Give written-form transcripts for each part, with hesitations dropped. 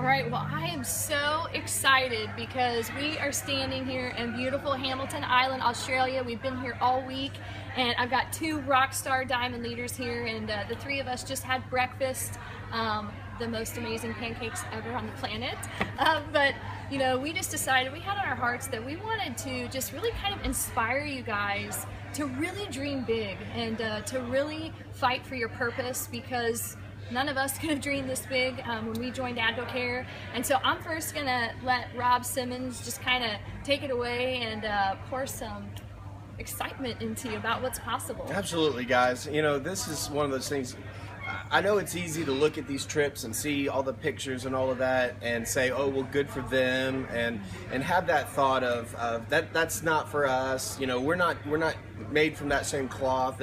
All right, well, I am so excited because we are standing here in beautiful Hamilton Island, Australia. We've been here all week, and I've got two rock star diamond leaders here, and the three of us just had breakfast. The most amazing pancakes ever on the planet. But you know, we just decided, we had on our hearts that we wanted to just really kind of inspire you guys to really dream big and to really fight for your purpose, because none of us could have dreamed this big when we joined Advocare. And so I'm first gonna let Rob Simmons just kind of take it away and pour some excitement into you about what's possible. Absolutely, guys. You know, this is one of those things. I know it's easy to look at these trips and see all the pictures and all of that and say, oh, well, good for them, and have that thought of that's not for us. You know, we're not made from that same cloth.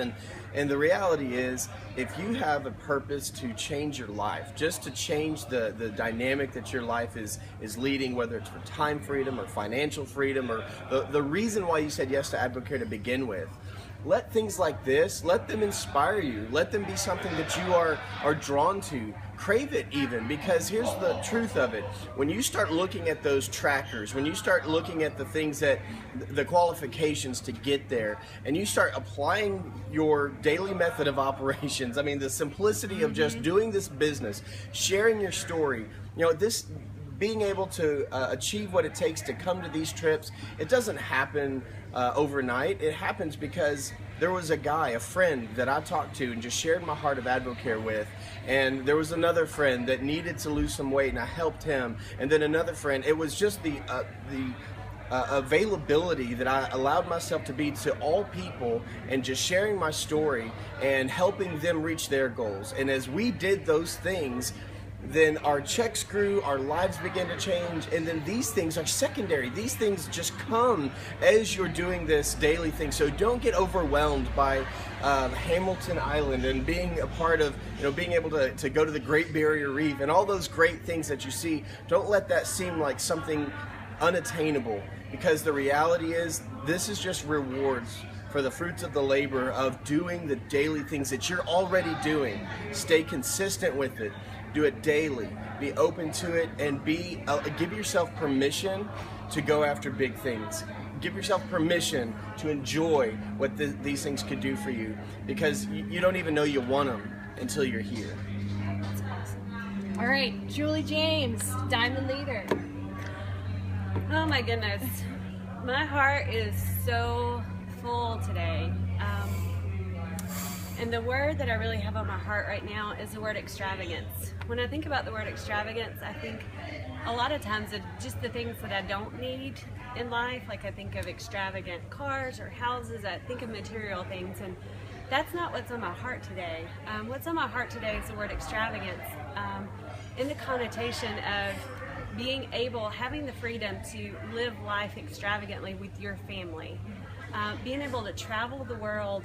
And the reality is, if you have a purpose to change your life, just to change the dynamic that your life is leading, whether it's for time freedom or financial freedom, or the reason why you said yes to Advocare to begin with, let things like this, let them inspire you. Let them be something that you are drawn to. Crave it even, because here's the truth of it. When you start looking at those trackers, when you start looking at the things that, the qualifications to get there, and you start applying your daily method of operations, I mean, the simplicity of just doing this business, sharing your story, you know, this, being able to achieve what it takes to come to these trips, it doesn't happen overnight. It happens because there was a guy, a friend that I talked to and just shared my heart of Advocare with, and there was another friend that needed to lose some weight and I helped him, and then another friend. It was just the availability that I allowed myself to be to all people, and just sharing my story and helping them reach their goals. And as we did those things, then our checks grew, our lives began to change, and then these things are secondary. These things just come as you're doing this daily thing. So don't get overwhelmed by Hamilton Island and being a part of, you know, being able to go to the Great Barrier Reef and all those great things that you see. Don't let that seem like something unattainable, because the reality is, this is just rewards for the fruits of the labor of doing the daily things that you're already doing. Stay consistent with it. Do it daily. Be open to it, and give yourself permission to go after big things. Give yourself permission to enjoy what these things could do for you, because you don't even know you want them until you're here. That's awesome. All right, Julie James, Diamond Leader. Oh my goodness, my heart is so full today. And the word that I really have on my heart right now is the word extravagance. When I think about the word extravagance, I think a lot of times of just the things that I don't need in life. Like, I think of extravagant cars or houses. I think of material things, and that's not what's on my heart today. What's on my heart today is the word extravagance, in the connotation of being able, having the freedom to live life extravagantly with your family, being able to travel the world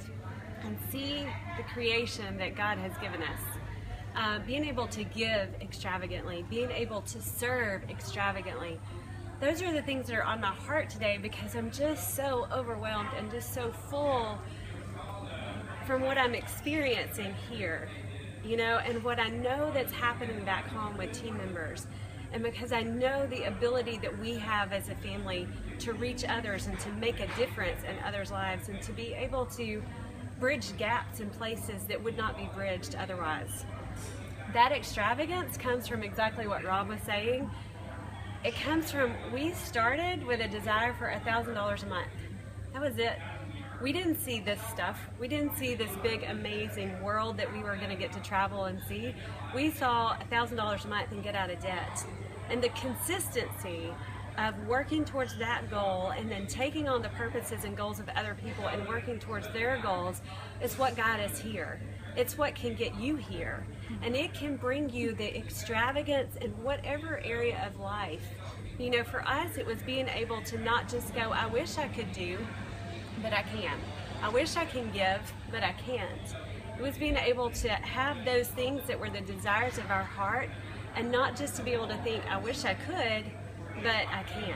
and see the creation that God has given us, being able to give extravagantly, being able to serve extravagantly. Those are the things that are on my heart today, because I'm just so overwhelmed and just so full from what I'm experiencing here, you know, and what I know that's happening back home with team members. And because I know the ability that we have as a family to reach others and to make a difference in others' lives, and to be able to bridge gaps in places that would not be bridged otherwise. That extravagance comes from exactly what Rob was saying. It comes from, we started with a desire for $1,000 a month. That was it. We didn't see this stuff. We didn't see this big, amazing world that we were going to get to travel and see. We saw $1,000 a month and get out of debt. And the consistency of working towards that goal, and then taking on the purposes and goals of other people and working towards their goals, is what got us here. It's what can get you here. And it can bring you the extravagance in whatever area of life. You know, for us, it was being able to not just go, I wish I could do, but I can. I wish I can give, but I can't. It was being able to have those things that were the desires of our heart, and not just to be able to think, I wish I could, but I can.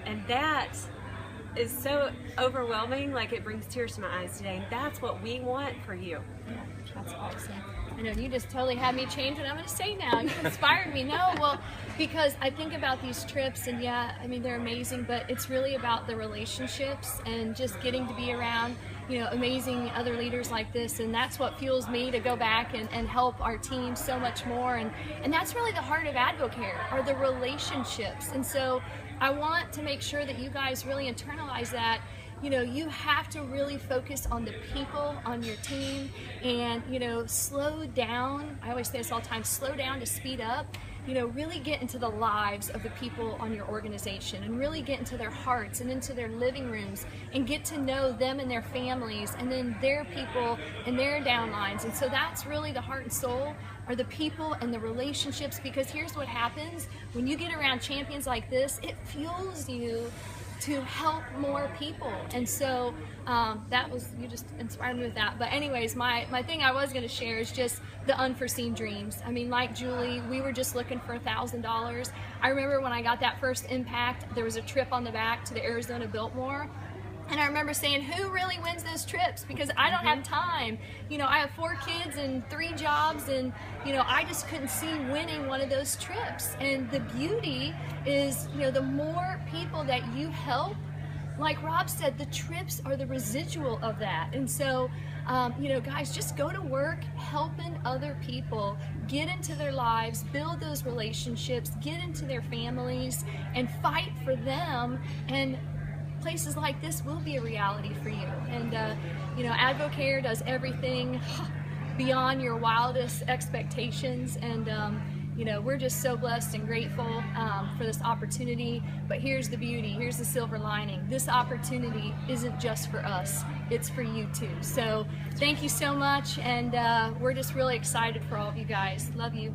And that is so overwhelming, like it brings tears to my eyes today. And that's what we want for you. That's awesome. I know, you just totally had me change what I'm going to say now. You inspired me. No, well, because I think about these trips, and yeah, I mean, they're amazing, but it's really about the relationships and just getting to be around, you know, amazing other leaders like this, and that's what fuels me to go back and help our team so much more. And that's really the heart of AdvoCare, are the relationships. And so I want to make sure that you guys really internalize that. You know, you have to really focus on the people on your team, and, you know, slow down. I always say this all the time, slow down to speed up. You know, really get into the lives of the people on your organization, and really get into their hearts and into their living rooms, and get to know them and their families, and then their people and their downlines. And so that's really the heart and soul, are the people and the relationships, because here's what happens when you get around champions like this: it fuels you to help more people. And so that was, you just inspired me with that. But anyways, my thing I was going to share is just the unforeseen dreams. I mean, like Julie, we were just looking for $1,000. I remember when I got that first impact, there was a trip on the back to the Arizona Biltmore. And I remember saying, who really wins those trips? Because I don't have time. You know, I have 4 kids and 3 jobs, and, you know, I just couldn't see winning one of those trips. And the beauty is, you know, the more people that you help, like Rob said, the trips are the residual of that. And so, you know, guys, just go to work helping other people, get into their lives, build those relationships, get into their families, and fight for them. And places like this will be a reality for you. And you know, AdvoCare does everything beyond your wildest expectations, and you know, we're just so blessed and grateful for this opportunity. But here's the beauty, here's the silver lining: this opportunity isn't just for us, it's for you too. So thank you so much, and we're just really excited for all of you guys. Love you.